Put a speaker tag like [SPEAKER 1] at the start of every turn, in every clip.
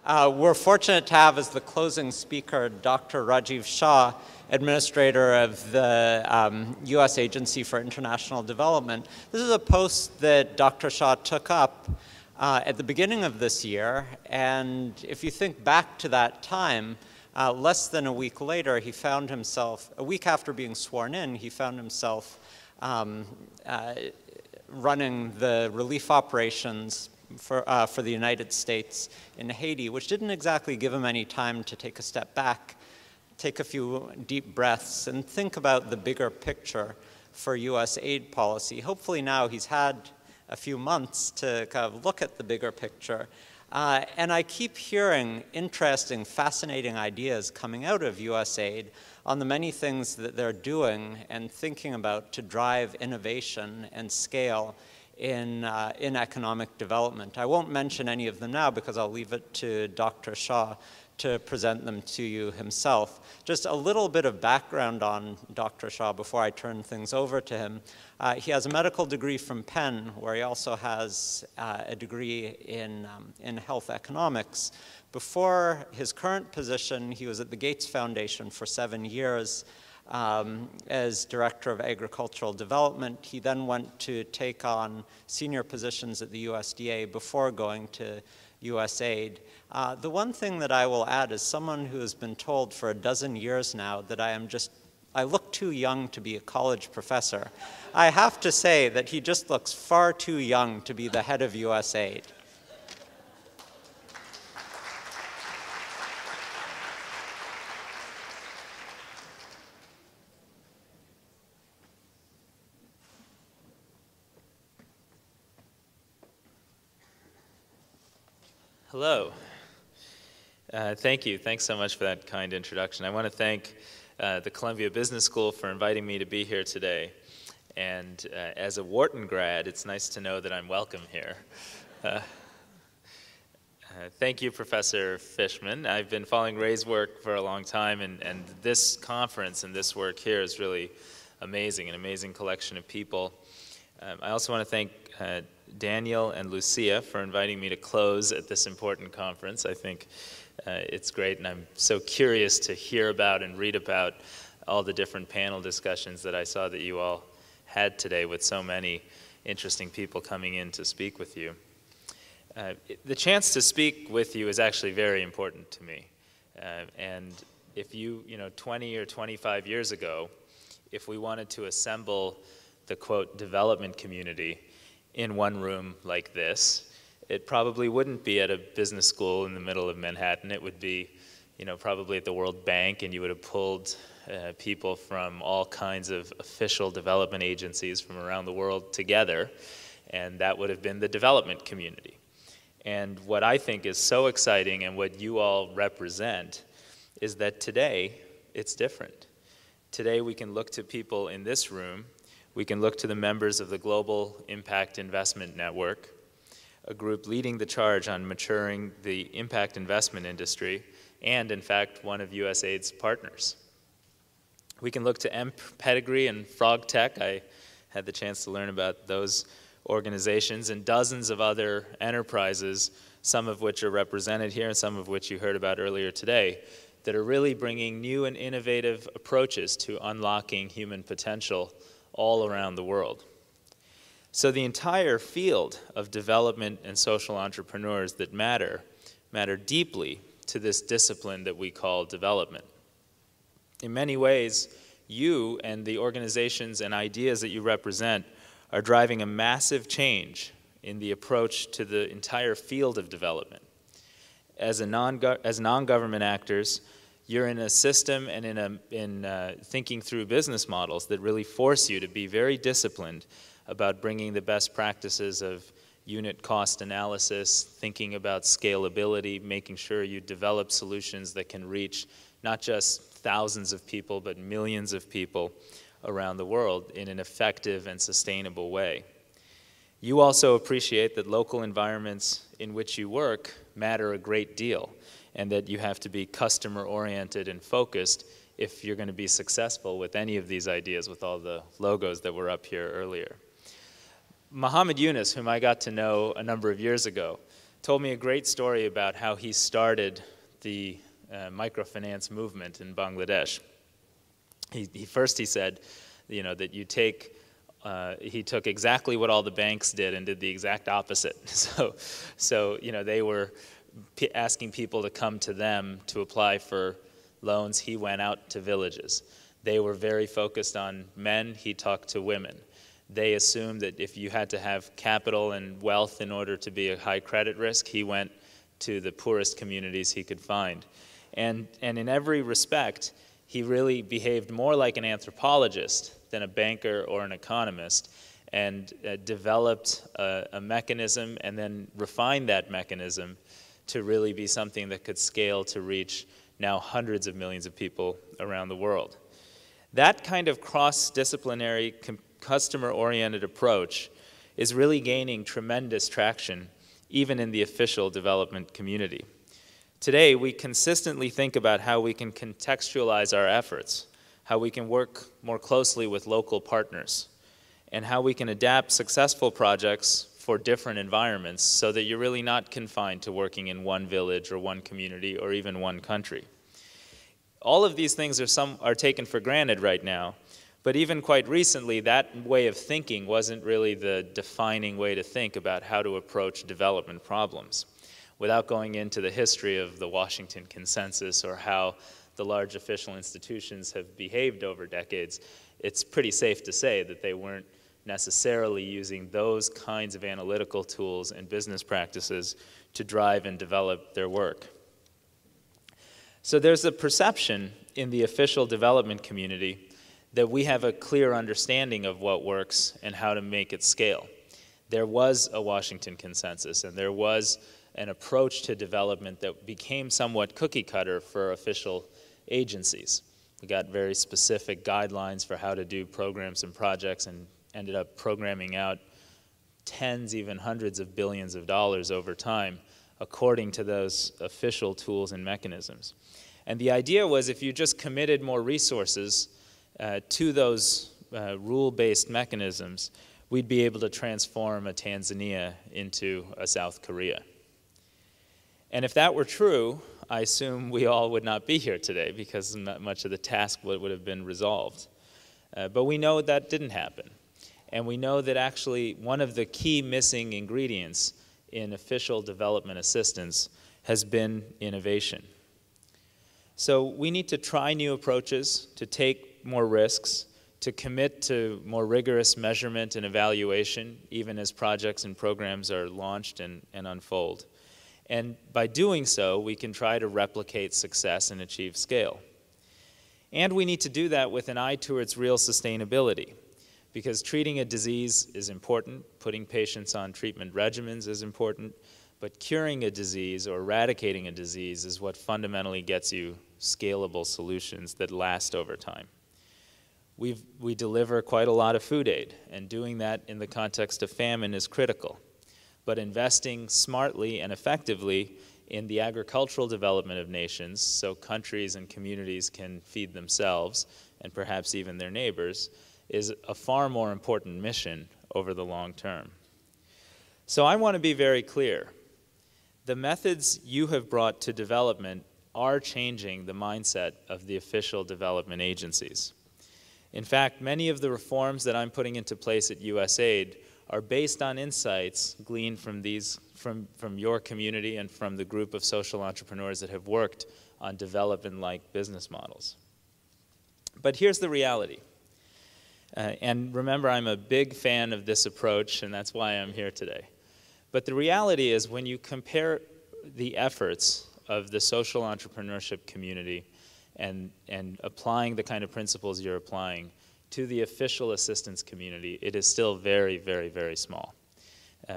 [SPEAKER 1] We're fortunate to have as the closing speaker Dr. Rajiv Shah, administrator of the U.S. Agency for International Development. This is a post that Dr. Shah took up at the beginning of this year, and if you think back to that time, less than a week later, he found himself, a week after being sworn in, he found himself running the relief operations for the United States in Haiti, which didn't exactly give him any time to take a step back, take a few deep breaths, and think about the bigger picture for U.S. aid policy. Hopefully now he's had a few months to kind of look at the bigger picture. And I keep hearing interesting, fascinating ideas coming out of USAID on the many things that they're doing and thinking about to drive innovation and scale in economic development. I won't mention any of them now because I'll leave it to Dr. Shah to present them to you himself. Just a little bit of background on Dr. Shah before I turn things over to him. He has a medical degree from Penn, where he also has a degree in health economics. Before his current position, he was at the Gates Foundation for 7 years as Director of Agricultural Development. He then went to take on senior positions at the USDA before going to USAID. The one thing that I will add is someone who has been told for a dozen years now that I look too young to be a college professor. I have to say that he just looks far too young to be the head of USAID.
[SPEAKER 2] Hello. Thank you. Thanks so much for that kind introduction. I want to thank the Columbia Business School for inviting me to be here today. And as a Wharton grad, it's nice to know that I'm welcome here. Thank you, Professor Fishman. I've been following Ray's work for a long time, and this conference and this work here is really amazing, an amazing collection of people. I also want to thank Daniel and Lucia for inviting me to close at this important conference. I think it's great, and I'm so curious to hear about and read about all the different panel discussions that I saw that you all had today with so many interesting people coming in to speak with you. The chance to speak with you is actually very important to me. And if 20 or 25 years ago, if we wanted to assemble the, quote, development community in one room like this, it probably wouldn't be at a business school in the middle of Manhattan. It would be, probably at the World Bank, and you would have pulled people from all kinds of official development agencies from around the world together, and that would have been the development community. And what I think is so exciting and what you all represent is that today it's different. Today we can look to people in this room. We can look to the members of the Global Impact Investment Network, a group leading the charge on maturing the impact investment industry, and in fact, one of USAID's partners. We can look to Pedigree and Frog Tech. I had the chance to learn about those organizations and dozens of other enterprises, some of which are represented here and some of which you heard about earlier today, that are really bringing new and innovative approaches to unlocking human potential all around the world. So the entire field of development and social entrepreneurs that matter deeply to this discipline that we call development. In many ways, you and the organizations and ideas that you represent are driving a massive change in the approach to the entire field of development. As non-government actors, you're in a system and in thinking through business models that really force you to be very disciplined about bringing the best practices of unit cost analysis, thinking about scalability, making sure you develop solutions that can reach not just thousands of people, but millions of people around the world in an effective and sustainable way. You also appreciate that local environments in which you work matter a great deal, and that you have to be customer-oriented and focused if you're going to be successful with any of these ideas, with all the logos that were up here earlier. Muhammad Yunus, whom I got to know a number of years ago, told me a great story about how he started the microfinance movement in Bangladesh. He said, that you take, he took exactly what all the banks did and did the exact opposite. So they were asking people to come to them to apply for loans. He went out to villages. They were very focused on men. He talked to women. They assumed that if you had to have capital and wealth in order to be a high credit risk, he went to the poorest communities he could find. And in every respect, he really behaved more like an anthropologist than a banker or an economist, and developed a mechanism and then refined that mechanism to really be something that could scale to reach now hundreds of millions of people around the world. That kind of cross-disciplinary, customer-oriented approach is really gaining tremendous traction even in the official development community. Today, we consistently think about how we can contextualize our efforts, how we can work more closely with local partners, and how we can adapt successful projects for different environments so that you're really not confined to working in one village or one community or even one country. All of these things are taken for granted right now, but even quite recently, that way of thinking wasn't really the defining way to think about how to approach development problems. Without going into the history of the Washington Consensus or how the large official institutions have behaved over decades, it's pretty safe to say that they weren't necessarily using those kinds of analytical tools and business practices to drive and develop their work. So there's a perception in the official development community that we have a clear understanding of what works and how to make it scale. There was a Washington Consensus, and there was an approach to development that became somewhat cookie cutter for official agencies. We got very specific guidelines for how to do programs and projects and ended up programming out tens, even hundreds of billions of dollars over time according to those official tools and mechanisms. And the idea was if you just committed more resources to those rule-based mechanisms, we'd be able to transform a Tanzania into a South Korea. And if that were true, I assume we all would not be here today because much of the task would have been resolved. But we know that didn't happen. And we know that actually one of the key missing ingredients in official development assistance has been innovation. So we need to try new approaches, to take more risks, to commit to more rigorous measurement and evaluation, even as projects and programs are launched and unfold. And by doing so, we can try to replicate success and achieve scale. And we need to do that with an eye towards real sustainability, because treating a disease is important, putting patients on treatment regimens is important, but curing a disease or eradicating a disease is what fundamentally gets you scalable solutions that last over time. We deliver quite a lot of food aid, and doing that in the context of famine is critical. But investing smartly and effectively in the agricultural development of nations so countries and communities can feed themselves and perhaps even their neighbors is a far more important mission over the long term. So I want to be very clear. The methods you have brought to development are changing the mindset of the official development agencies. In fact, many of the reforms that I'm putting into place at USAID are based on insights gleaned from your community and from the group of social entrepreneurs that have worked on development-like business models. But here's the reality. And remember, I'm a big fan of this approach, and that's why I'm here today. But the reality is when you compare the efforts of the social entrepreneurship community and applying the kind of principles you're applying to the official assistance community, it is still very, very, very small.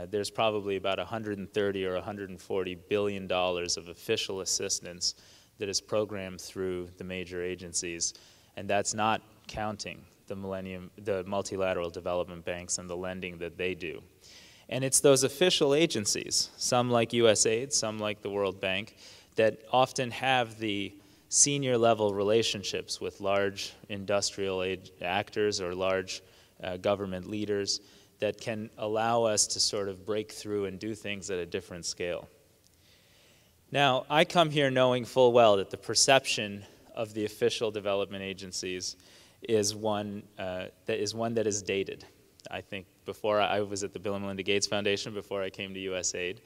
[SPEAKER 2] There's probably about $130 or $140 billion of official assistance that is programmed through the major agencies, and that's not counting the multilateral development banks and the lending that they do. And it's those official agencies, some like USAID, some like the World Bank, that often have the senior level relationships with large industrial actors or large government leaders that can allow us to sort of break through and do things at a different scale. Now, I come here knowing full well that the perception of the official development agencies is one that is dated. I think before I was at the Bill and Melinda Gates Foundation, before I came to USAID,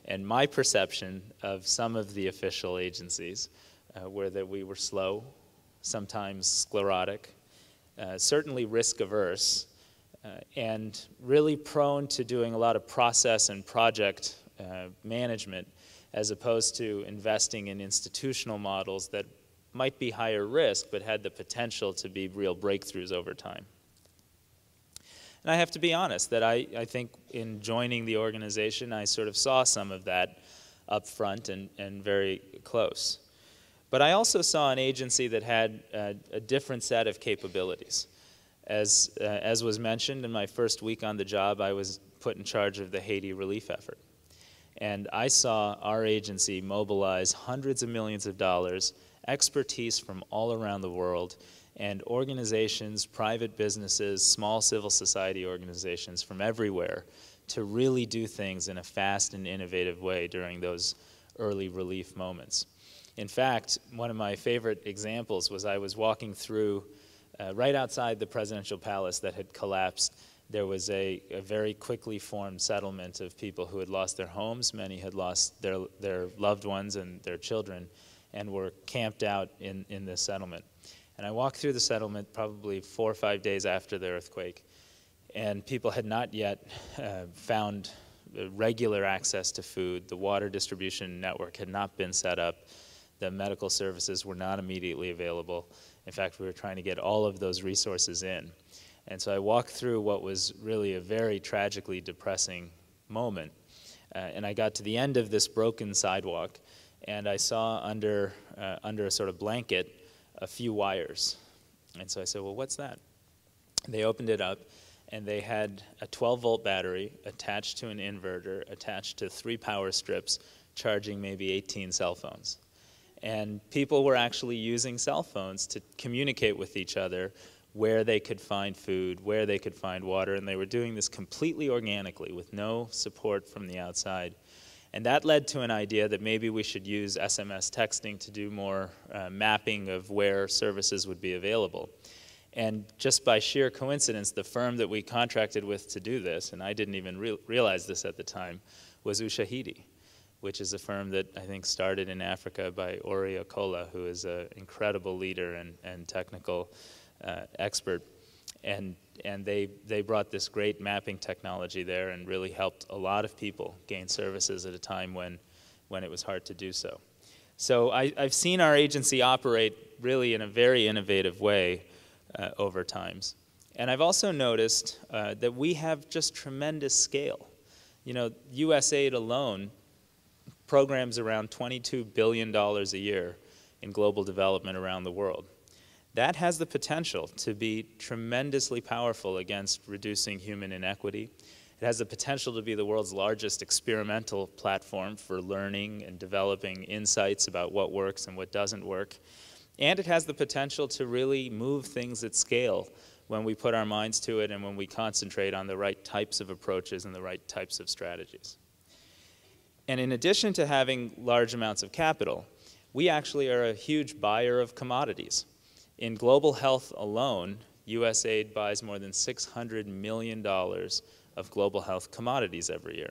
[SPEAKER 2] and my perception of some of the official agencies were that we were slow, sometimes sclerotic, certainly risk-averse, and really prone to doing a lot of process and project management as opposed to investing in institutional models that might be higher risk but had the potential to be real breakthroughs over time. And I have to be honest that I think in joining the organization I sort of saw some of that up front and very close. But I also saw an agency that had a different set of capabilities. As was mentioned in my first week on the job, I was put in charge of the Haiti relief effort. And I saw our agency mobilize hundreds of millions of dollars, expertise from all around the world, and organizations, private businesses, small civil society organizations from everywhere to really do things in a fast and innovative way during those early relief moments. In fact, one of my favorite examples was I was walking through right outside the presidential palace that had collapsed. There was a very quickly formed settlement of people who had lost their homes. Many had lost their loved ones and their children and were camped out in this settlement. And I walked through the settlement probably 4 or 5 days after the earthquake, and people had not yet found regular access to food. The water distribution network had not been set up. The medical services were not immediately available. In fact, we were trying to get all of those resources in. And so I walked through what was really a very tragically depressing moment. And I got to the end of this broken sidewalk, and I saw under a sort of blanket a few wires. And so I said, well, what's that? They opened it up, and they had a 12-volt battery attached to an inverter, attached to 3 power strips, charging maybe 18 cell phones. And people were actually using cell phones to communicate with each other where they could find food, where they could find water, and they were doing this completely organically with no support from the outside. And that led to an idea that maybe we should use SMS texting to do more mapping of where services would be available. And just by sheer coincidence, the firm that we contracted with to do this, and I didn't even realize this at the time, was USAID, which is a firm that I think started in Africa by Ori Okola, who is an incredible leader and technical expert. And they brought this great mapping technology there and really helped a lot of people gain services at a time when it was hard to do so. So I've seen our agency operate really in a very innovative way over times. And I've also noticed that we have just tremendous scale. You know, USAID alone programs around $22 billion a year in global development around the world. That has the potential to be tremendously powerful against reducing human inequity. It has the potential to be the world's largest experimental platform for learning and developing insights about what works and what doesn't work. And it has the potential to really move things at scale when we put our minds to it and when we concentrate on the right types of approaches and the right types of strategies. And in addition to having large amounts of capital, we actually are a huge buyer of commodities. In global health alone, USAID buys more than $600 million of global health commodities every year.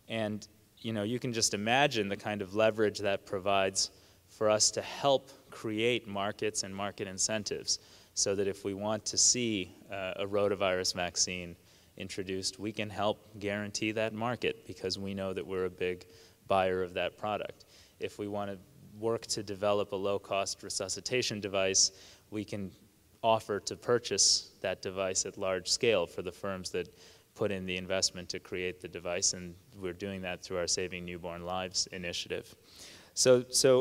[SPEAKER 2] And you can just imagine the kind of leverage that provides for us to help create markets and market incentives so that if we want to see a rotavirus vaccine introduced, we can help guarantee that market because we know that we're a big buyer of that product. If we want to work to develop a low-cost resuscitation device, we can offer to purchase that device at large scale for the firms that put in the investment to create the device, and we're doing that through our Saving Newborn Lives initiative.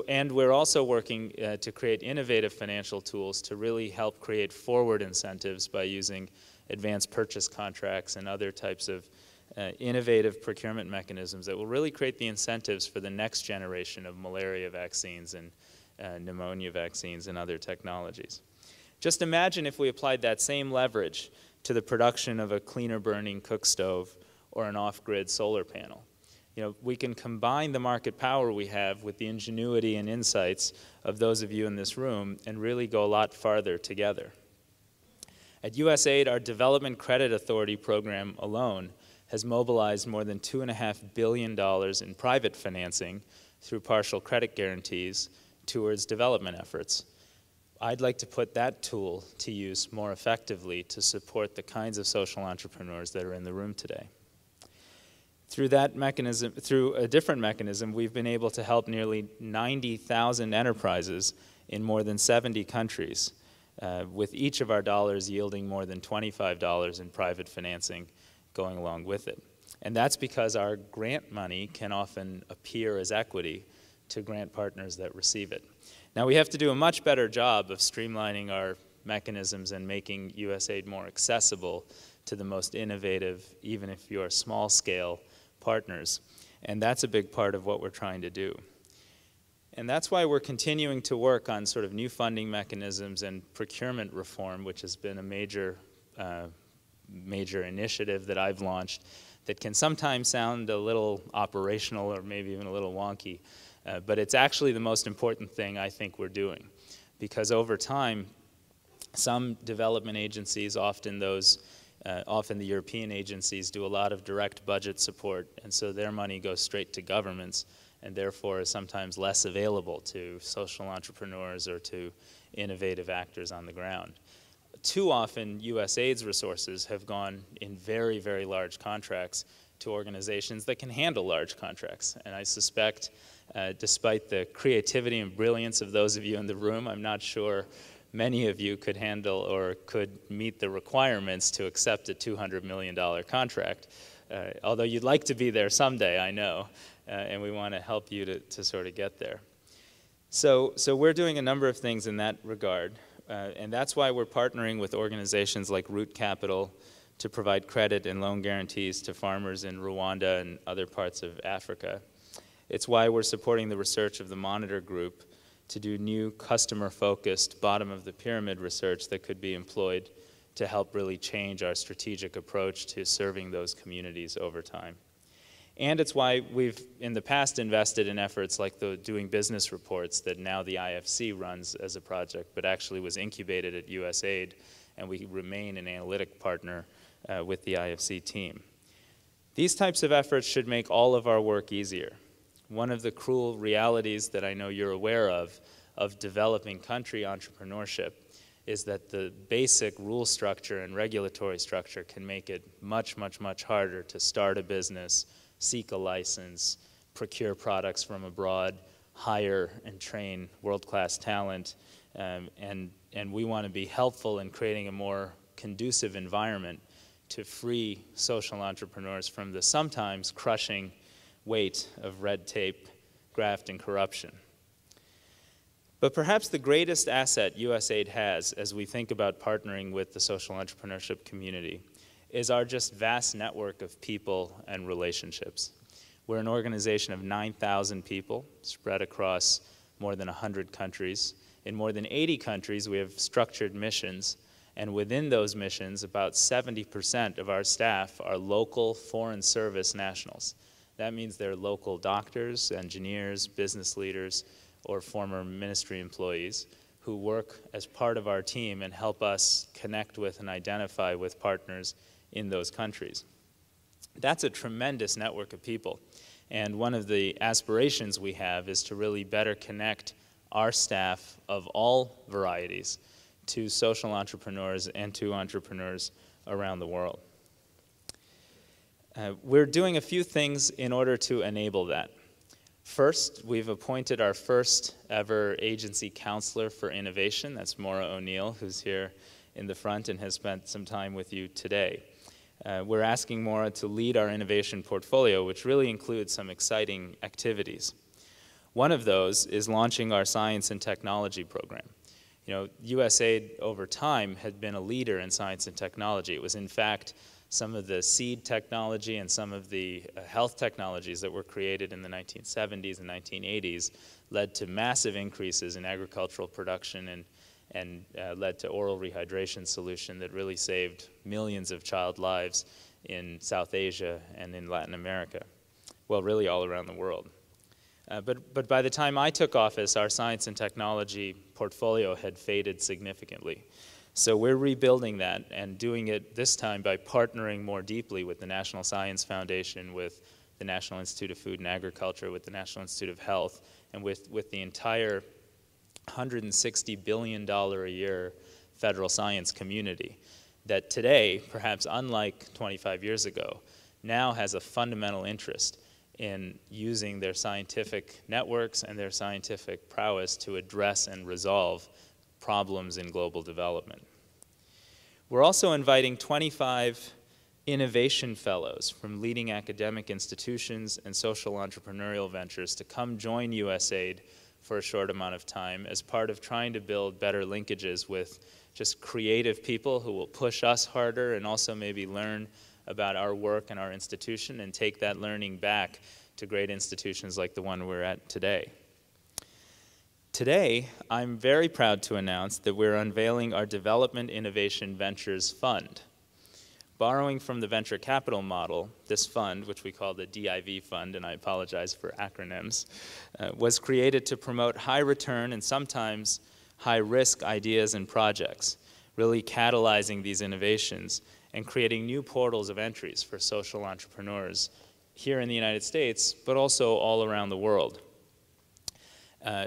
[SPEAKER 2] And we're also working to create innovative financial tools to really help create forward incentives by using advanced purchase contracts and other types of innovative procurement mechanisms that will really create the incentives for the next generation of malaria vaccines and pneumonia vaccines and other technologies. Just imagine if we applied that same leverage to the production of a cleaner burning cook stove or an off-grid solar panel. You know, we can combine the market power we have with the ingenuity and insights of those of you in this room and really go a lot farther together. At USAID, our Development Credit Authority program alone has mobilized more than $2.5 billion in private financing through partial credit guarantees towards development efforts. I'd like to put that tool to use more effectively to support the kinds of social entrepreneurs that are in the room today. Through that mechanism, through a different mechanism, we've been able to help nearly 90,000 enterprises in more than 70 countries, with each of our dollars yielding more than $25 in private financing going along with it. And that's because our grant money can often appear as equity to grant partners that receive it. Now, we have to do a much better job of streamlining our mechanisms and making USAID more accessible to the most innovative, even if you're small-scale partners. And that's a big part of what we're trying to do. And that's why we're continuing to work on sort of new funding mechanisms and procurement reform, which has been a major initiative that I've launched that can sometimes sound a little operational or maybe even a little wonky, but it's actually the most important thing I think we're doing. Because over time, some development agencies, often the European agencies, do a lot of direct budget support, and so their money goes straight to governments and therefore is sometimes less available to social entrepreneurs or to innovative actors on the ground. Too often, USAID's resources have gone in very, very large contracts to organizations that can handle large contracts. And I suspect, despite the creativity and brilliance of those of you in the room, I'm not sure many of you could handle or could meet the requirements to accept a $200 million contract. Although you'd like to be there someday, I know, and we want to help you to sort of get there. So we're doing a number of things in that regard, and that's why we're partnering with organizations like Root Capital to provide credit and loan guarantees to farmers in Rwanda and other parts of Africa. It's why we're supporting the research of the Monitor Group to do new customer-focused bottom-of-the-pyramid research that could be employed to help really change our strategic approach to serving those communities over time. And it's why we've, in the past, invested in efforts like the Doing Business reports that now the IFC runs as a project, but actually was incubated at USAID, and we remain an analytic partner with the IFC team. These types of efforts should make all of our work easier. One of the cruel realities that I know you're aware of developing country entrepreneurship is that the basic rule structure and regulatory structure can make it much, much, much harder to start a business, seek a license, procure products from abroad, hire and train world-class talent, and we want to be helpful in creating a more conducive environment to free social entrepreneurs from the sometimes crushing weight of red tape, graft, and corruption. But perhaps the greatest asset USAID has as we think about partnering with the social entrepreneurship community is our just vast network of people and relationships. We're an organization of 9,000 people spread across more than 100 countries. In more than 80 countries, we have structured missions, and within those missions, about 70% of our staff are local foreign service nationals. That means they're local doctors, engineers, business leaders, or former ministry employees who work as part of our team and help us connect with and identify with partners in those countries. That's a tremendous network of people. And one of the aspirations we have is to really better connect our staff of all varieties to social entrepreneurs and to entrepreneurs around the world. We're doing a few things in order to enable that. First, we've appointed our first ever agency counselor for innovation. That's Maura O'Neill, who's here in the front and has spent some time with you today. We're asking Maura to lead our innovation portfolio, which really includes some exciting activities. One of those is launching our science and technology program. You know, USAID over time had been a leader in science and technology. It was, in fact, some of the seed technology and some of the health technologies that were created in the 1970s and 1980s led to massive increases in agricultural production and led to oral rehydration solution that really saved millions of child lives in South Asia and in Latin America. Well, really all around the world. But by the time I took office, our science and technology portfolio had faded significantly. So we're rebuilding that and doing it this time by partnering more deeply with the National Science Foundation, with the National Institute of Food and Agriculture, with the National Institute of Health, and with the entire $160 billion a year federal science community that today, perhaps unlike 25 years ago, now has a fundamental interest in using their scientific networks and their scientific prowess to address and resolve problems in global development. We're also inviting 25 innovation fellows from leading academic institutions and social entrepreneurial ventures to come join USAID for a short amount of time as part of trying to build better linkages with just creative people who will push us harder and also maybe learn about our work and our institution and take that learning back to great institutions like the one we're at today. Today, I'm very proud to announce that we're unveiling our Development Innovation Ventures Fund. Borrowing from the venture capital model, this fund, which we call the DIV Fund, and I apologize for acronyms, was created to promote high return and sometimes high risk ideas and projects, really catalyzing these innovations and creating new portals of entries for social entrepreneurs here in the United States, but also all around the world.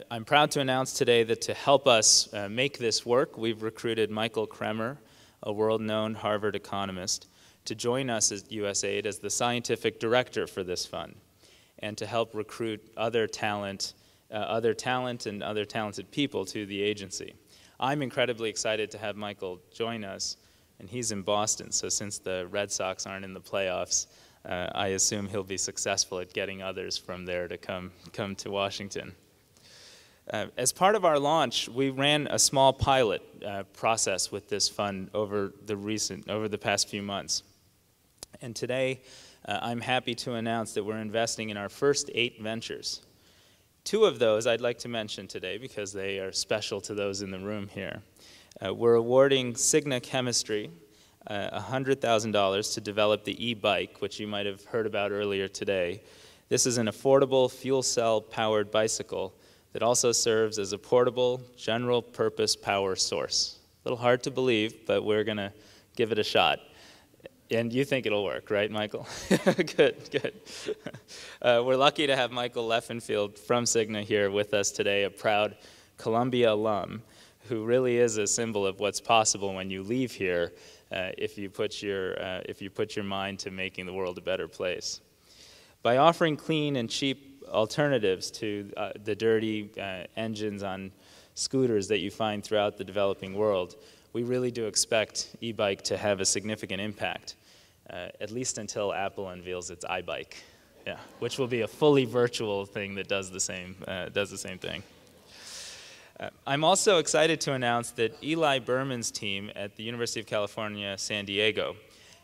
[SPEAKER 2] I'm proud to announce today that to help us make this work, we've recruited Michael Kramer, a world-known Harvard economist, to join us at USAID as the scientific director for this fund, and to help recruit other talent and other talented people to the agency. I'm incredibly excited to have Michael join us, and he's in Boston, so since the Red Sox aren't in the playoffs, I assume he'll be successful at getting others from there to come to Washington. As part of our launch, we ran a small pilot process with this fund over the past few months. And today, I'm happy to announce that we're investing in our first 8 ventures. 2 of those I'd like to mention today because they are special to those in the room here. We're awarding Cigna Chemistry $100,000 to develop the e-bike, which you might have heard about earlier today. This is an affordable fuel cell powered bicycle that also serves as a portable, general-purpose power source. A little hard to believe, but we're going to give it a shot. And you think it'll work, right, Michael? Good. We're lucky to have Michael Leffenfield from Cigna here with us today, a proud Columbia alum, who really is a symbol of what's possible when you leave here if you put your mind to making the world a better place. By offering clean and cheap alternatives to the dirty engines on scooters that you find throughout the developing world, we really do expect e-bike to have a significant impact, at least until Apple unveils its iBike, which will be a fully virtual thing that does the same thing. I'm also excited to announce that Eli Berman's team at the University of California, San Diego,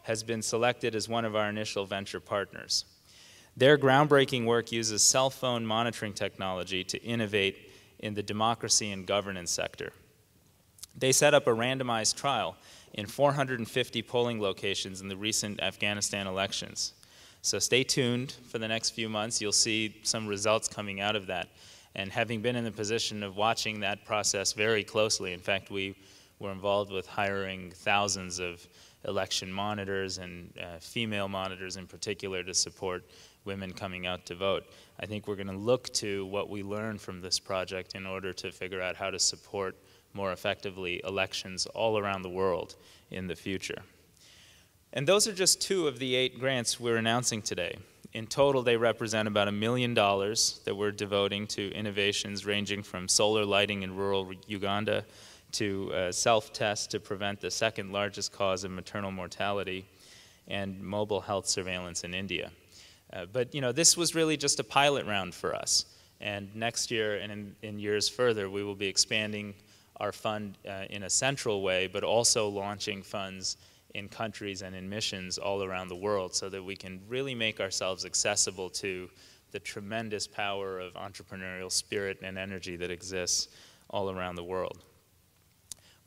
[SPEAKER 2] has been selected as one of our initial venture partners. Their groundbreaking work uses cell phone monitoring technology to innovate in the democracy and governance sector. They set up a randomized trial in 450 polling locations in the recent Afghanistan elections. So stay tuned for the next few months. You'll see some results coming out of that. And having been in the position of watching that process very closely, in fact, we were involved with hiring thousands of election monitors and female monitors in particular to support women coming out to vote. I think we're going to look to what we learned from this project in order to figure out how to support more effectively elections all around the world in the future. And those are just 2 of the 8 grants we're announcing today. In total, they represent about $1 million that we're devoting to innovations ranging from solar lighting in rural Uganda to self-tests to prevent the second largest cause of maternal mortality and mobile health surveillance in India. But this was really just a pilot round for us. And next year and in years further, we will be expanding our fund in a central way, but also launching funds in countries and in missions all around the world so that we can really make ourselves accessible to the tremendous power of entrepreneurial spirit and energy that exists all around the world.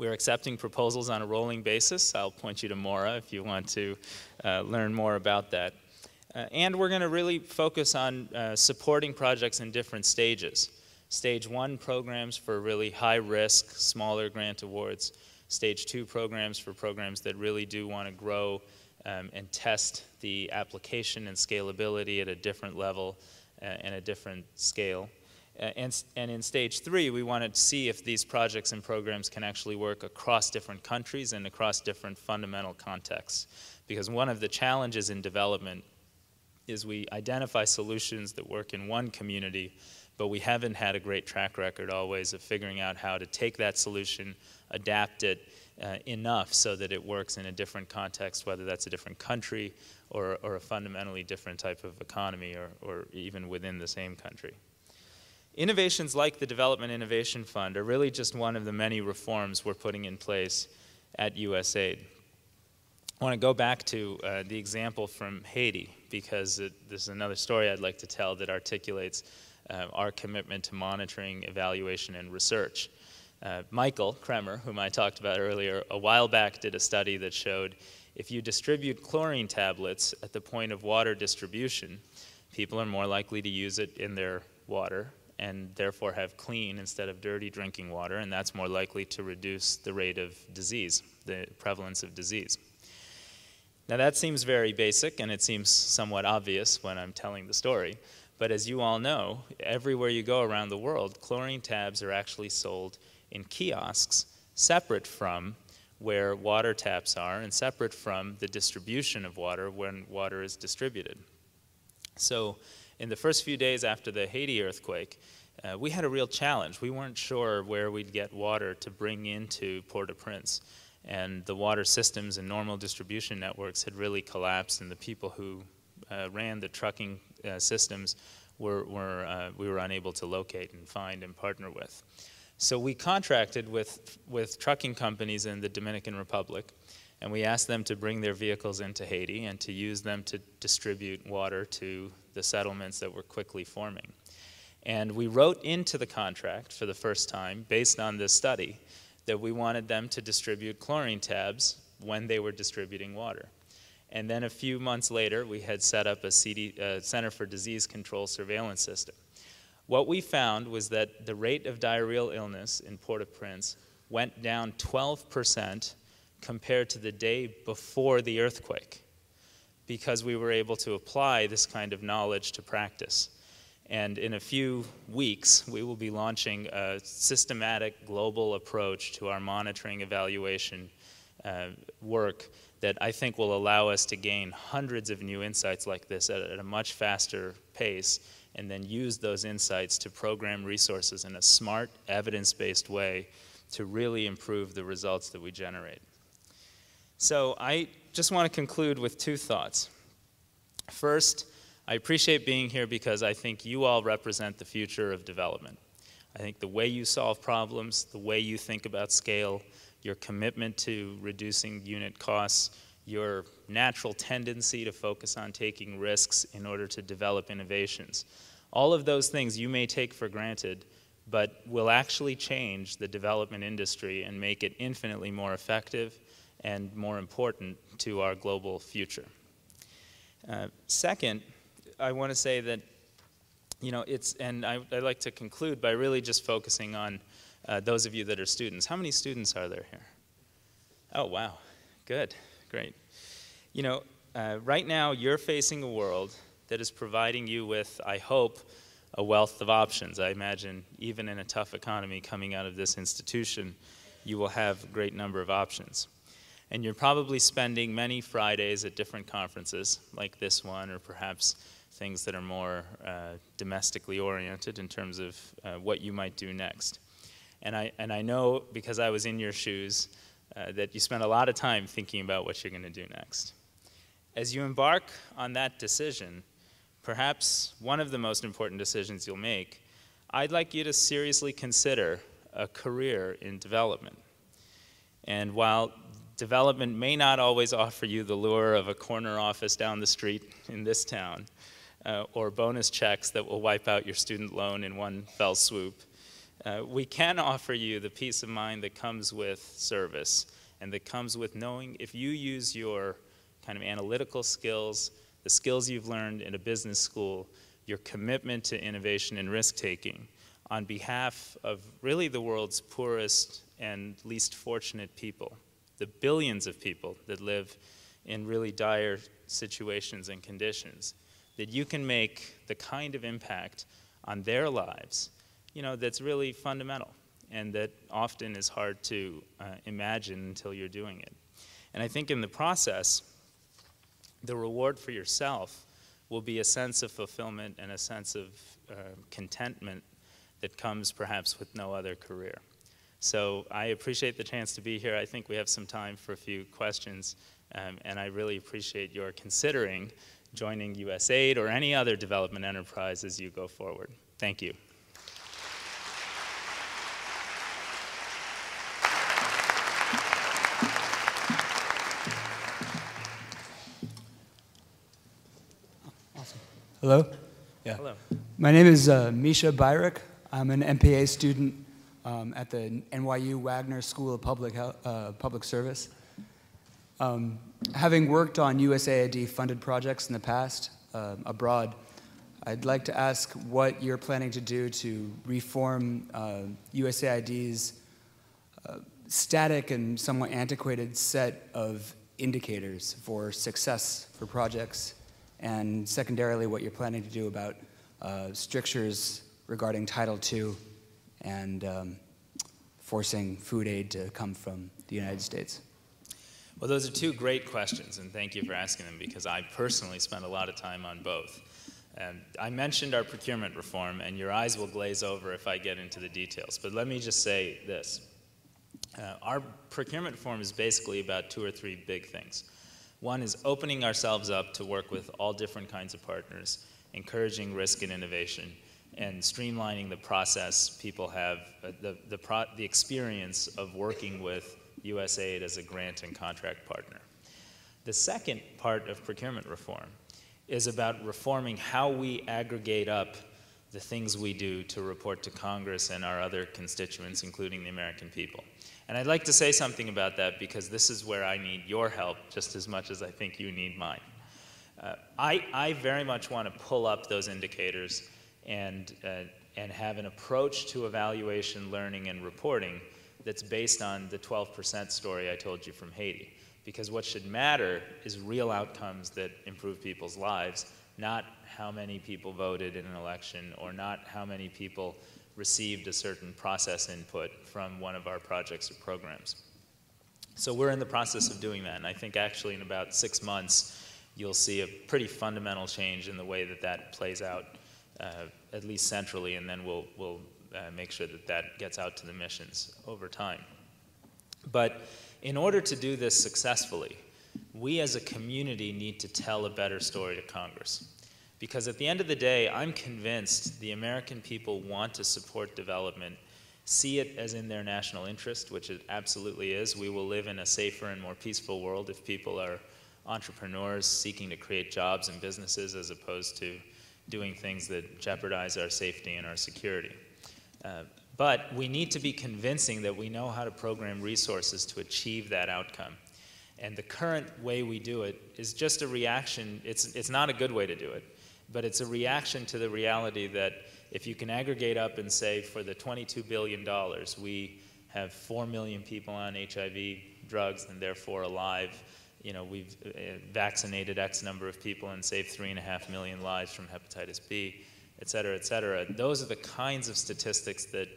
[SPEAKER 2] We're accepting proposals on a rolling basis. I'll point you to Maura if you want to learn more about that. And we're going to really focus on supporting projects in different stages. Stage 1 programs for really high risk, smaller grant awards. Stage 2 programs for programs that really do want to grow and test the application and scalability at a different level and a different scale. And in stage 3, we want to see if these projects and programs can actually work across different countries and across different fundamental contexts. Because one of the challenges in development is we identify solutions that work in one community, but we haven't had a great track record always of figuring out how to take that solution, adapt it enough so that it works in a different context, whether that's a different country or a fundamentally different type of economy or even within the same country. Innovations like the Development Innovation Fund are really just one of the many reforms we're putting in place at USAID. I want to go back to the example from Haiti, because this is another story I'd like to tell that articulates our commitment to monitoring, evaluation, and research. Michael Kramer, whom I talked about earlier, a while back did a study that showed if you distribute chlorine tablets at the point of water distribution, people are more likely to use it in their water and therefore have clean instead of dirty drinking water, and that's more likely to reduce the rate of disease, the prevalence of disease. Now that seems very basic and it seems somewhat obvious when I'm telling the story, but as you all know, everywhere you go around the world, chlorine tabs are actually sold in kiosks separate from where water taps are and separate from the distribution of water when water is distributed. So in the first few days after the Haiti earthquake, we had a real challenge. We weren't sure where we'd get water to bring into Port-au-Prince. And the water systems and normal distribution networks had really collapsed, and the people who ran the trucking systems we were unable to locate and find and partner with. So we contracted with trucking companies in the Dominican Republic, and we asked them to bring their vehicles into Haiti and to use them to distribute water to the settlements that were quickly forming. And we wrote into the contract for the first time, based on this study, that we wanted them to distribute chlorine tabs when they were distributing water. And then a few months later, we had set up a Center for Disease Control surveillance system. What we found was that the rate of diarrheal illness in Port-au-Prince went down 12% compared to the day before the earthquake, because we were able to apply this kind of knowledge to practice. And in a few weeks, we will be launching a systematic global approach to our monitoring evaluation work that I think will allow us to gain hundreds of new insights like this at a much faster pace, and then use those insights to program resources in a smart, evidence-based way to really improve the results that we generate. So I just want to conclude with two thoughts. First, I appreciate being here because I think you all represent the future of development. I think the way you solve problems, the way you think about scale, your commitment to reducing unit costs, your natural tendency to focus on taking risks in order to develop innovations. All of those things you may take for granted, but will actually change the development industry and make it infinitely more effective and more important to our global future. Second, I want to say that, and I'd like to conclude by really just focusing on those of you that are students. How many students are there here? Oh, wow. Good. Great. Right now you're facing a world that is providing you with, I hope, a wealth of options. I imagine even in a tough economy coming out of this institution, you will have a great number of options. And you're probably spending many Fridays at different conferences like this one, or perhaps things that are more domestically oriented in terms of what you might do next. And I know, because I was in your shoes, that you spent a lot of time thinking about what you're going to do next. As you embark on that decision, perhaps one of the most important decisions you'll make, I'd like you to seriously consider a career in development. And while development may not always offer you the lure of a corner office down the street in this town, or bonus checks that will wipe out your student loan in one fell swoop, We can offer you the peace of mind that comes with service and that comes with knowing if you use your kind of analytical skills, the skills you've learned in a business school, your commitment to innovation and risk-taking on behalf of really the world's poorest and least fortunate people, the billions of people that live in really dire situations and conditions, that you can make the kind of impact on their lives, that's really fundamental and that often is hard to imagine until you're doing it. And I think in the process, the reward for yourself will be a sense of fulfillment and a sense of contentment that comes perhaps with no other career. So I appreciate the chance to be here. I think we have some time for a few questions, and I really appreciate your considering joining USAID or any other development enterprise as you go forward. Thank you.
[SPEAKER 3] Hello? Yeah.
[SPEAKER 2] Hello.
[SPEAKER 3] My name is Misha Byrick. I'm an MPA student at the NYU Wagner School of Public Service. Having worked on USAID-funded projects in the past abroad, I'd like to ask what you're planning to do to reform USAID's static and somewhat antiquated set of indicators for success for projects, and secondarily, what you're planning to do about strictures regarding Title II and forcing food aid to come from the United States.
[SPEAKER 2] Well, those are two great questions, and thank you for asking them, because I personally spent a lot of time on both. I mentioned our procurement reform, and your eyes will glaze over if I get into the details, but let me just say this. Our procurement reform is basically about two or three big things. One is opening ourselves up to work with all different kinds of partners, encouraging risk and innovation, and streamlining the process people have, the experience of working with USAID as a grant and contract partner. The second part of procurement reform is about reforming how we aggregate up the things we do to report to Congress and our other constituents, including the American people. And I'd like to say something about that, because this is where I need your help just as much as I think you need mine. I very much want to pull up those indicators and have an approach to evaluation, learning, and reporting that's based on the 12% story I told you from Haiti. Because what should matter is real outcomes that improve people's lives, not how many people voted in an election or not how many people received a certain process input from one of our projects or programs. So we're in the process of doing that, and I think actually in about 6 months you'll see a pretty fundamental change in the way that that plays out, at least centrally, and then we'll make sure that that gets out to the missions over time. But in order to do this successfully, we as a community need to tell a better story to Congress. Because at the end of the day, I'm convinced the American people want to support development, see it as in their national interest, which it absolutely is. We will live in a safer and more peaceful world if people are entrepreneurs seeking to create jobs and businesses as opposed to doing things that jeopardize our safety and our security. But we need to be convincing that we know how to program resources to achieve that outcome. And the current way we do it is just a reaction. It's not a good way to do it, but it's a reaction to the reality that if you can aggregate up and say for the $22 billion, we have 4 million people on HIV drugs and therefore alive. We've vaccinated X number of people and saved 3.5 million lives from hepatitis B, et cetera, et cetera. Those are the kinds of statistics that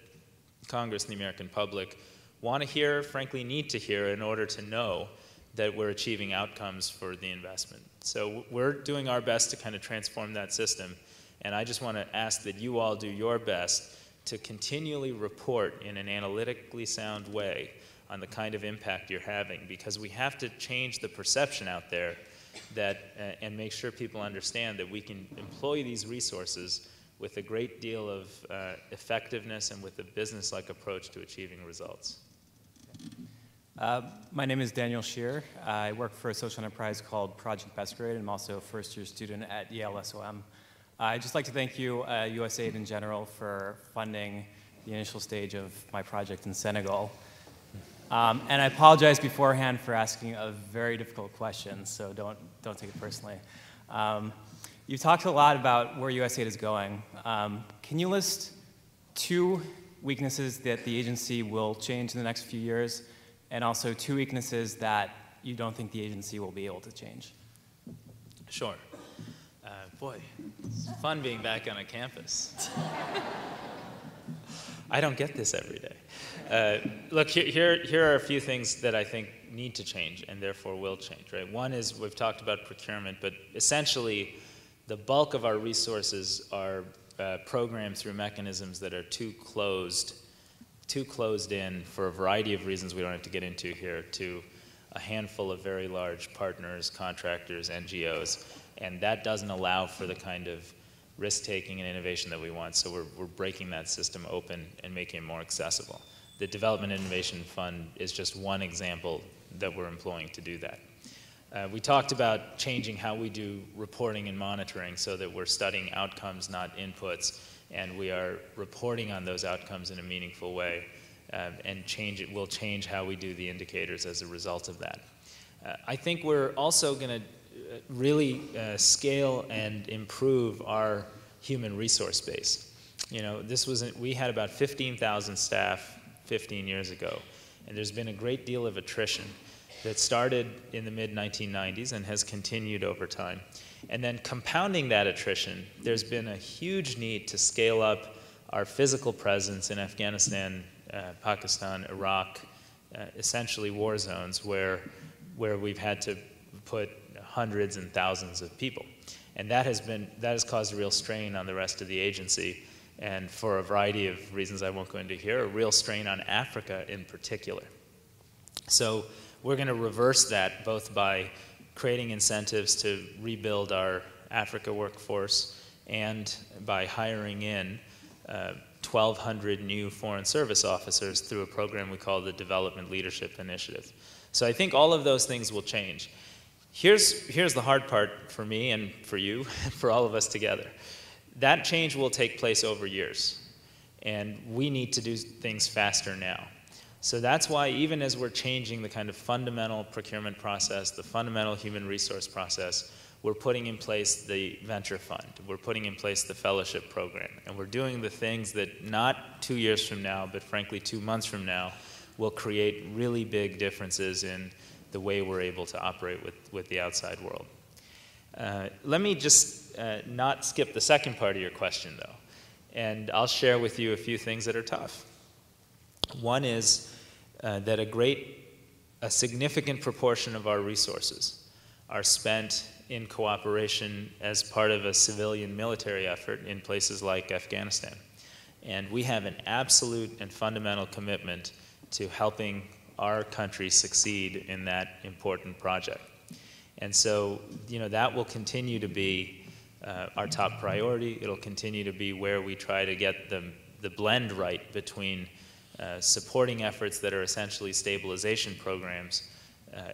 [SPEAKER 2] Congress and the American public want to hear, frankly need to hear, in order to know that we're achieving outcomes for the investment. So we're doing our best to kind of transform that system, and I just want to ask that you all do your best to continually report in an analytically sound way on the kind of impact you're having, because we have to change the perception out there that, and make sure people understand that we can employ these resources with a great deal of effectiveness and with a business-like approach to achieving results.
[SPEAKER 4] My name is Daniel Shear. I work for a social enterprise called Project Best Grade. I'm also a first-year student at Yale SOM. I'd just like to thank you, USAID in general, for funding the initial stage of my project in Senegal. And I apologize beforehand for asking a very difficult question, so don't take it personally. You talked a lot about where USAID is going. Can you list 2 weaknesses that the agency will change in the next few years, and also 2 weaknesses that you don't think the agency will be able to change?
[SPEAKER 2] Sure. Boy, it's fun being back on a campus. I don't get this every day. Look, here are a few things that I think need to change and therefore will change, right? One is we've talked about procurement, but essentially the bulk of our resources are programmed through mechanisms that are too closed in for a variety of reasons we don't have to get into here, to a handful of very large partners, contractors, NGOs, and that doesn't allow for the kind of risk-taking and innovation that we want, so we're breaking that system open and making it more accessible. The Development Innovation Fund is just one example that we're employing to do that. We talked about changing how we do reporting and monitoring so that we're studying outcomes, not inputs, and we are reporting on those outcomes in a meaningful way, and we'll change how we do the indicators as a result of that. I think we're also going to really scale and improve our human resource base. You know, we had about 15,000 staff 15 years ago, and there's been a great deal of attrition that started in the mid-1990s and has continued over time. And then compounding that attrition, there's been a huge need to scale up our physical presence in Afghanistan, Pakistan, Iraq, essentially war zones where we've had to put hundreds and thousands of people. And that has caused a real strain on the rest of the agency, and for a variety of reasons I won't go into here, a real strain on Africa in particular. So we're going to reverse that both by creating incentives to rebuild our Africa workforce and by hiring in 1,200 new Foreign Service officers through a program we call the Development Leadership Initiative. So I think all of those things will change. Here's the hard part for me and for you, for all of us together. That change will take place over years, and we need to do things faster now. So that's why even as we're changing the kind of fundamental procurement process, the fundamental human resource process, we're putting in place the venture fund, we're putting in place the fellowship program, and we're doing the things that not 2 years from now, but frankly 2 months from now, will create really big differences in the way we're able to operate with the outside world. Let me just not skip the second part of your question, though, and I'll share with you a few things that are tough. One is that a significant proportion of our resources are spent in cooperation as part of a civilian military effort in places like Afghanistan. And we have an absolute and fundamental commitment to helping our country succeed in that important project. And so, you know, that will continue to be our top priority. It'll continue to be where we try to get the blend right between supporting efforts that are essentially stabilization programs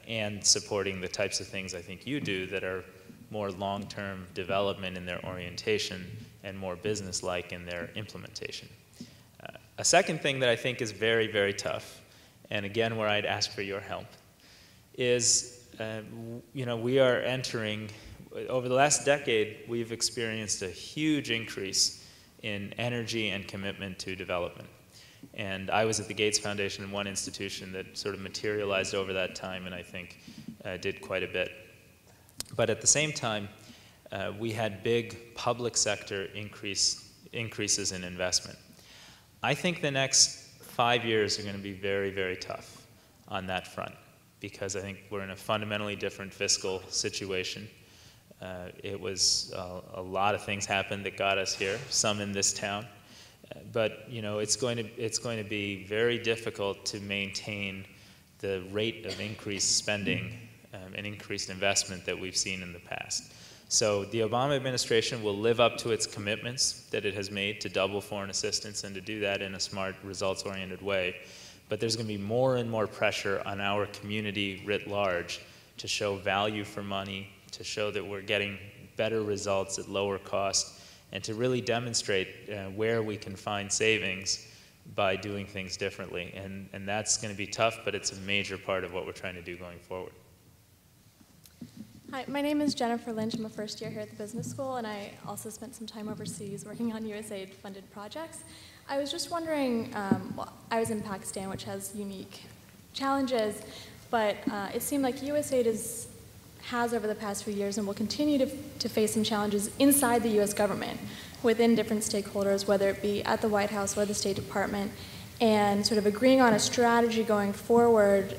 [SPEAKER 2] and supporting the types of things I think you do that are more long-term development in their orientation and more business-like in their implementation. A second thing that I think is very, very tough, and again where I'd ask for your help, is you know, we are entering, over the last decade, we've experienced a huge increase in energy and commitment to development. And I was at the Gates Foundation in one institution that sort of materialized over that time and I think did quite a bit. But at the same time, we had big public sector increases in investment. I think the next 5 years are going to be very, very tough on that front because I think we're in a fundamentally different fiscal situation. It was a lot of things happened that got us here, some in this town. But you know, it's going to be very difficult to maintain the rate of increased spending and increased investment that we've seen in the past. So the Obama administration will live up to its commitments that it has made to double foreign assistance and to do that in a smart, results-oriented way. But there's going to be more and more pressure on our community writ large to show value for money, to show that we're getting better results at lower cost, and to really demonstrate where we can find savings by doing things differently. And that's going to be tough, but it's a major part of what we're trying to do going forward.
[SPEAKER 5] Hi, my name is Jennifer Lynch. I'm a first year here at the business school, and I also spent some time overseas working on USAID-funded projects. I was just wondering, well, I was in Pakistan, which has unique challenges, but it seemed like USAID has over the past few years and will continue to face some challenges inside the US government, within different stakeholders, whether it be at the White House or the State Department, and sort of agreeing on a strategy going forward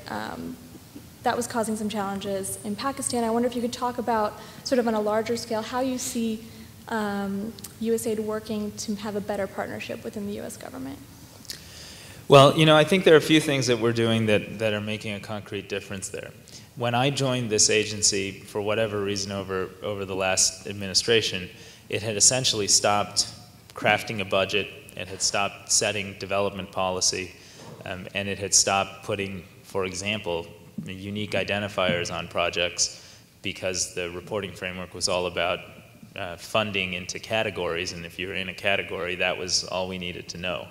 [SPEAKER 5] that was causing some challenges in Pakistan. I wonder if you could talk about, sort of on a larger scale, how you see USAID working to have a better partnership within the US government.
[SPEAKER 2] Well, you know, I think there are a few things that we're doing that are making a concrete difference there. When I joined this agency, for whatever reason over the last administration, it had essentially stopped crafting a budget, it had stopped setting development policy, and it had stopped putting, for example, unique identifiers on projects, because the reporting framework was all about funding into categories, and if you're in a category, that was all we needed to know.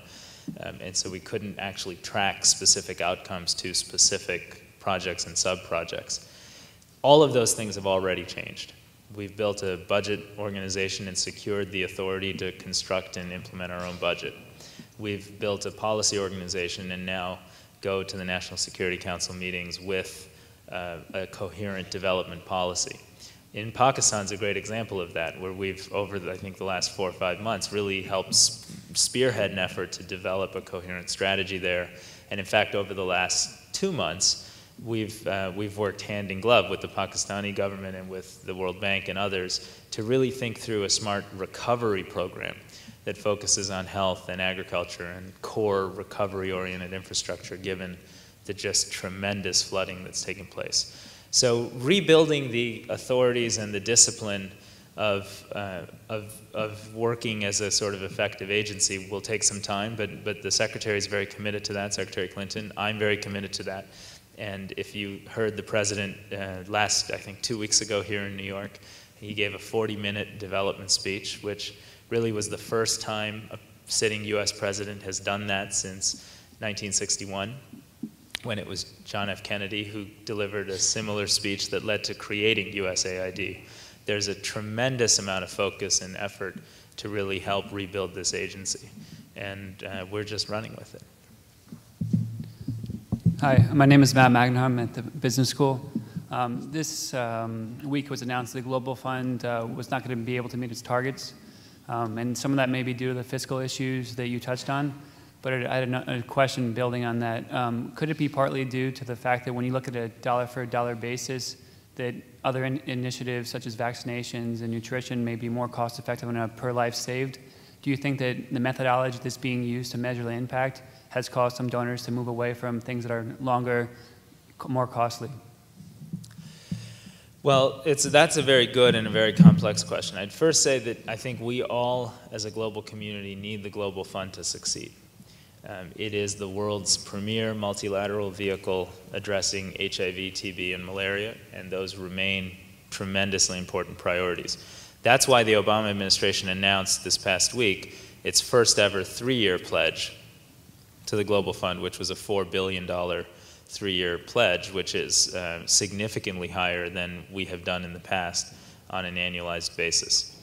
[SPEAKER 2] And so we couldn't actually track specific outcomes to specific projects and sub-projects. All of those things have already changed. We've built a budget organization and secured the authority to construct and implement our own budget. We've built a policy organization and now go to the National Security Council meetings with a coherent development policy. In Pakistan's a great example of that, where we've, over I think the last 4 or 5 months, really helped spearhead an effort to develop a coherent strategy there. And in fact, over the last 2 months, we've worked hand in glove with the Pakistani government and with the World Bank and others to really think through a smart recovery program that focuses on health and agriculture and core recovery-oriented infrastructure, given the just tremendous flooding that's taking place. So rebuilding the authorities and the discipline of working as a sort of effective agency will take some time, but the Secretary is very committed to that, Secretary Clinton. I'm very committed to that. And if you heard the President I think 2 weeks ago here in New York, he gave a 40-minute development speech, which really was the first time a sitting US president has done that since 1961, when it was John F. Kennedy who delivered a similar speech that led to creating USAID. There's a tremendous amount of focus and effort to really help rebuild this agency, and we're just running with it.
[SPEAKER 3] Hi, my name is Matt Magner. I'm at the business school. This week was announced the Global Fund was not going to be able to meet its targets. And some of that may be due to the fiscal issues that you touched on, but I had a question building on that. Could it be partly due to the fact that when you look at a dollar-for-dollar basis, that other initiatives such as vaccinations and nutrition may be more cost-effective on a per life saved? Do you think that the methodology that's being used to measure the impact has caused some donors to move away from things that are longer, more costly?
[SPEAKER 2] Well, that's a very good and a very complex question. I'd first say that I think we all, as a global community, need the Global Fund to succeed. It is the world's premier multilateral vehicle addressing HIV, TB, and malaria, and those remain tremendously important priorities. That's why the Obama administration announced this past week its first ever 3-year pledge to the Global Fund, which was a $4 billion 3-year pledge, which is significantly higher than we have done in the past on an annualized basis.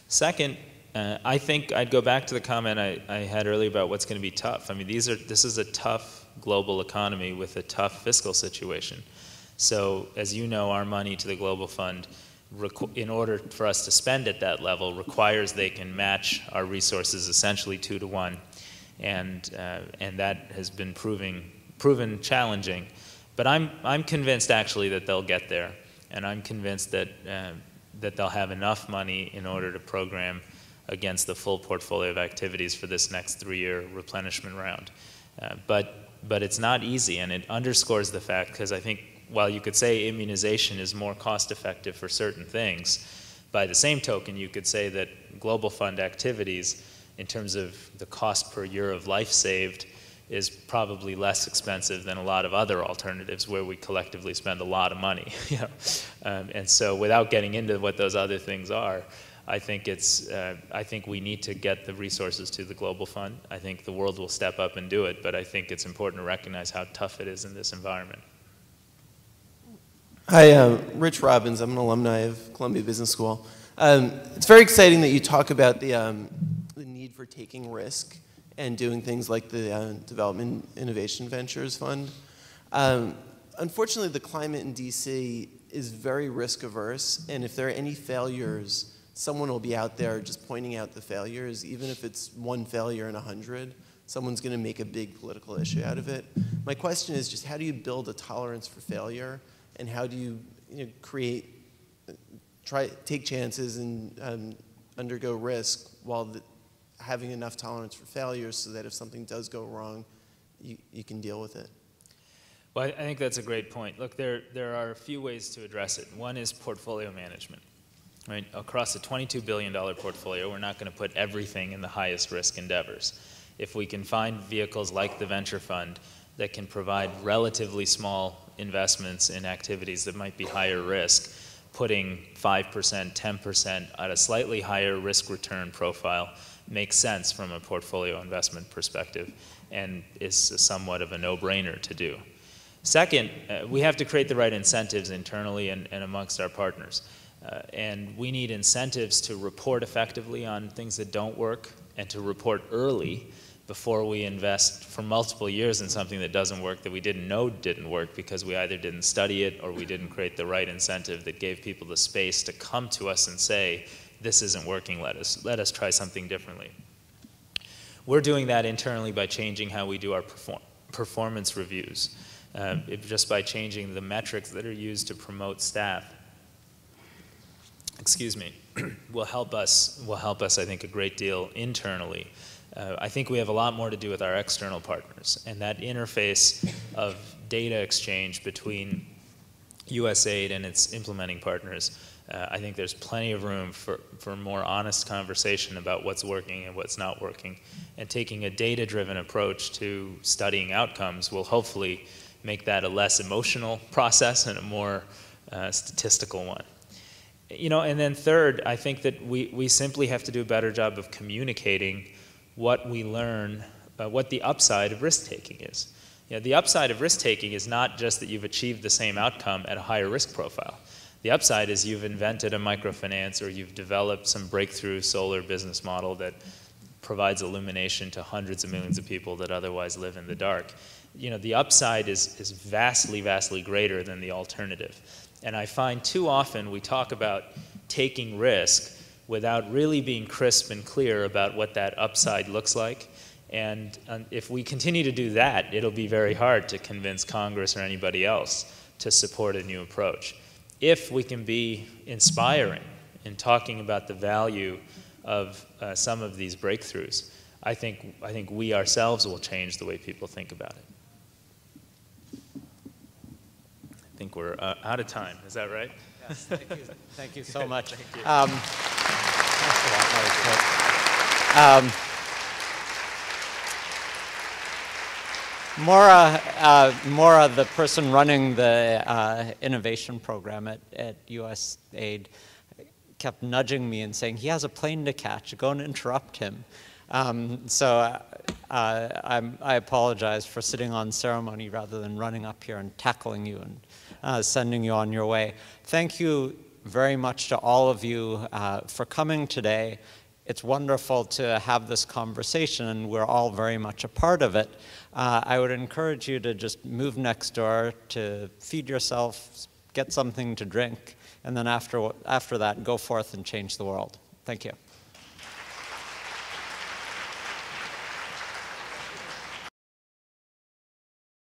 [SPEAKER 2] Second, I think I'd go back to the comment I had earlier about what's going to be tough. I mean, this is a tough global economy with a tough fiscal situation. So, as you know, our money to the Global Fund, in order for us to spend at that level, requires they can match our resources essentially 2 to 1, and that has been proven challenging. But I'm convinced actually that they'll get there, and I'm convinced that they'll have enough money in order to program against the full portfolio of activities for this next 3-year replenishment round. But it's not easy, and it underscores the fact, because I think while you could say immunization is more cost effective for certain things, by the same token you could say that Global Fund activities, in terms of the cost per year of life saved, is probably less expensive than a lot of other alternatives where we collectively spend a lot of money. And so without getting into what those other things are, I think we need to get the resources to the Global Fund. I think the world will step up and do it, but I think it's important to recognize how tough it is in this environment.
[SPEAKER 6] Hi, Rich Robbins. I'm an alumni of Columbia Business School. It's very exciting that you talk about the need for taking risk and doing things like the Development Innovation Ventures Fund. Unfortunately, the climate in DC is very risk averse, and if there are any failures, someone will be out there just pointing out the failures. Even if it's one failure in 100, someone's going to make a big political issue out of it. My question is just how do you build a tolerance for failure, and how do you, take chances and undergo risk while having enough tolerance for failure so that if something does go wrong, you can deal with it?
[SPEAKER 2] Well, I think that's a great point. Look, there are a few ways to address it. One is portfolio management. Right? Across a $22 billion portfolio, we're not going to put everything in the highest risk endeavors. If we can find vehicles like the venture fund that can provide relatively small investments in activities that might be higher risk, putting 5%, 10% at a slightly higher risk return profile makes sense from a portfolio investment perspective and is somewhat of a no-brainer to do. Second, we have to create the right incentives internally and amongst our partners. And we need incentives to report effectively on things that don't work and to report early before we invest for multiple years in something that doesn't work, that we didn't know didn't work because we either didn't study it or we didn't create the right incentive that gave people the space to come to us and say, this isn't working, let us try something differently. We're doing that internally by changing how we do our performance reviews, just by changing the metrics that are used to promote staff. Excuse me, will help us, I think, a great deal internally. I think we have a lot more to do with our external partners, and that interface of data exchange between USAID and its implementing partners. I think there's plenty of room for more honest conversation about what's working and what's not working, and taking a data-driven approach to studying outcomes will hopefully make that a less emotional process and a more statistical one. And then third, I think that we simply have to do a better job of communicating what we learn, what the upside of risk-taking is. The upside of risk-taking is not just that you've achieved the same outcome at a higher risk profile. The upside is you've invented a microfinance or you've developed some breakthrough solar business model that provides illumination to hundreds of millions of people that otherwise live in the dark. The upside is vastly, vastly greater than the alternative. And I find too often we talk about taking risk without really being crisp and clear about what that upside looks like. And if we continue to do that, it'll be very hard to convince Congress or anybody else to support a new approach. If we can be inspiring in talking about the value of some of these breakthroughs, I think we ourselves will change the way people think about it. I think we're out of time. Is that right?
[SPEAKER 1] Yes, thank you. Thank you so much.
[SPEAKER 2] Thank you.
[SPEAKER 1] Thanks a lot. Maura, the person running the innovation program at USAID, kept nudging me and saying, he has a plane to catch, go and interrupt him. So I apologize for sitting on ceremony rather than running up here and tackling you and sending you on your way. Thank you very much to all of you for coming today. It's wonderful to have this conversation, and we're all very much a part of it. I would encourage you to just move next door to feed yourself, get something to drink, and then after that, go forth and change the world. Thank you.